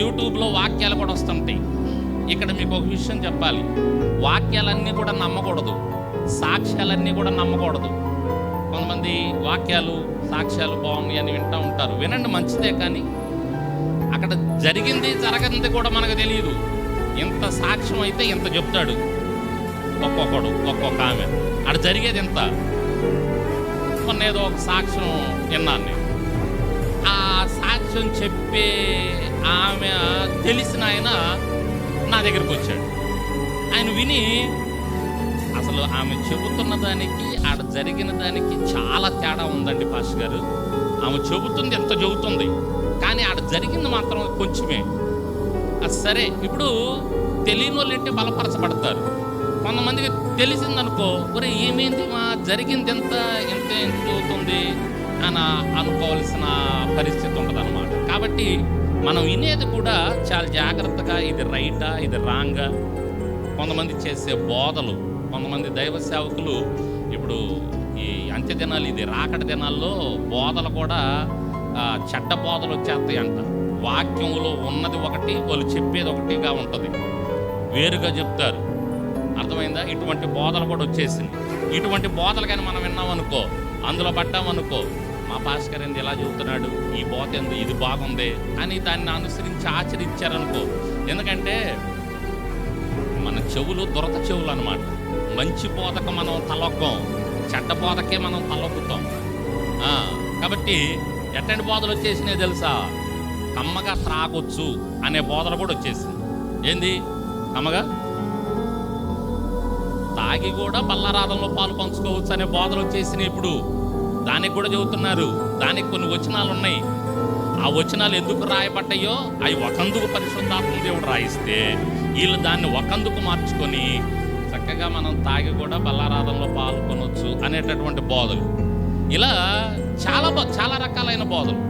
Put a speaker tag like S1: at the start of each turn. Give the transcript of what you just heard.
S1: యూట్యూబ్లో వాక్యాలు కూడా వస్తుంటాయి. ఇక్కడ మీకు ఒక విషయం చెప్పాలి, వాక్యాలన్నీ కూడా నమ్మకూడదు, సాక్ష్యాలన్నీ కూడా నమ్మకూడదు. కొంతమంది వాక్యాలు సాక్ష్యాలు బాగున్నాయి అని వింటూ ఉంటారు, వినండి మంచిదే, కానీ అక్కడ జరిగింది జరగంది కూడా మనకు తెలియదు. ఇంత సాక్ష్యం అయితే ఇంత చెప్తాడు ఒక్కొక్కడు, ఒక్కొక్క ఆమె, అక్కడ జరిగేది ఇంత. మొన్న ఏదో ఒక సాక్ష్యం విన్నాను నేను. ఆ సాక్ష్యం చెప్పే ఆమె తెలిసిన ఆయన నా దగ్గరికి వచ్చాడు. ఆయన విని అసలు ఆమె చెబుతున్న దానికి ఆడ జరిగిన దానికి చాలా తేడా ఉందండి పాస్టర్ గారు. ఆమె చెబుతుంది ఎంత చెబుతుంది, కానీ ఆడ జరిగింది మాత్రం కొంచెమే. అది సరే, ఇప్పుడు తెలియని వాళ్ళు ఏంటి బలపరచబడతారు. కొంతమందికి తెలిసిందనుకో, ఒరే ఏమైంది మా జరిగింది ఎంత ఎంత ఎంత అవుతుంది అని అనుకోవాల్సిన పరిస్థితి ఉంటుంది అన్నమాట. కాబట్టి మనం వినేది కూడా చాలా జాగ్రత్తగా, ఇది రైటా ఇది రాంగా. కొంతమంది చేసే బోధలు, కొంతమంది దైవ సేవకులు ఇప్పుడు ఈ అంత్య దినాలు, ఇది రాకడ దినాల్లో బోధలు కూడా చెడ్డ బోధలు వచ్చేస్తాయి అంట. వాక్యంలో ఉన్నది ఒకటి, వాళ్ళు చెప్పేది ఒకటిగా ఉంటుంది, వేరుగా చెప్తారు. అర్థమైందా? ఇటువంటి బోధలు కూడా వచ్చేసింది. ఇటువంటి బోధలు కానీ మనం విన్నామనుకో, అందులో పడ్డామనుకో, మా పాస్టర్ ఏంది ఇలా చెబుతున్నాడు, ఈ బోధ ఏంది, ఇది బాగుంది అని దాన్ని అనుసరించి ఆచరించారనుకో. ఎందుకంటే మన చెవులు దురద చెవులు అన్నమాట. మంచి బోధకు మనం తలొక్కం, చెడ్డ బోధకే మనం తలొక్కుతాం. కాబట్టి ఎట్టంటి బోధలు వచ్చేసినాయి తెలుసా? కమ్మగా త్రాగొచ్చు అనే బోధలు కూడా వచ్చేసింది. ఏంది కమ్మగా తాగి కూడా బల్లారాధనలో పాలు పంచుకోవచ్చు అనే బోధలు వచ్చేసినాయి. ఇప్పుడు దానికి కూడా చెబుతున్నారు. దానికి కొన్ని వచనాలు ఉన్నాయి. ఆ వచనాలు ఎందుకు రాయబడ్డాయో అవి ఒకందుకు పరిశుద్ధాత్మ దేవుడు రాయిస్తే వీళ్ళు దాన్ని ఒకందుకు మార్చుకొని చక్కగా మనం తాగి కూడా బల్లారాధనలో పాల్గొనవచ్చు అనేటటువంటి బోధలు. ఇలా చాలా రకాలైన బోధలు.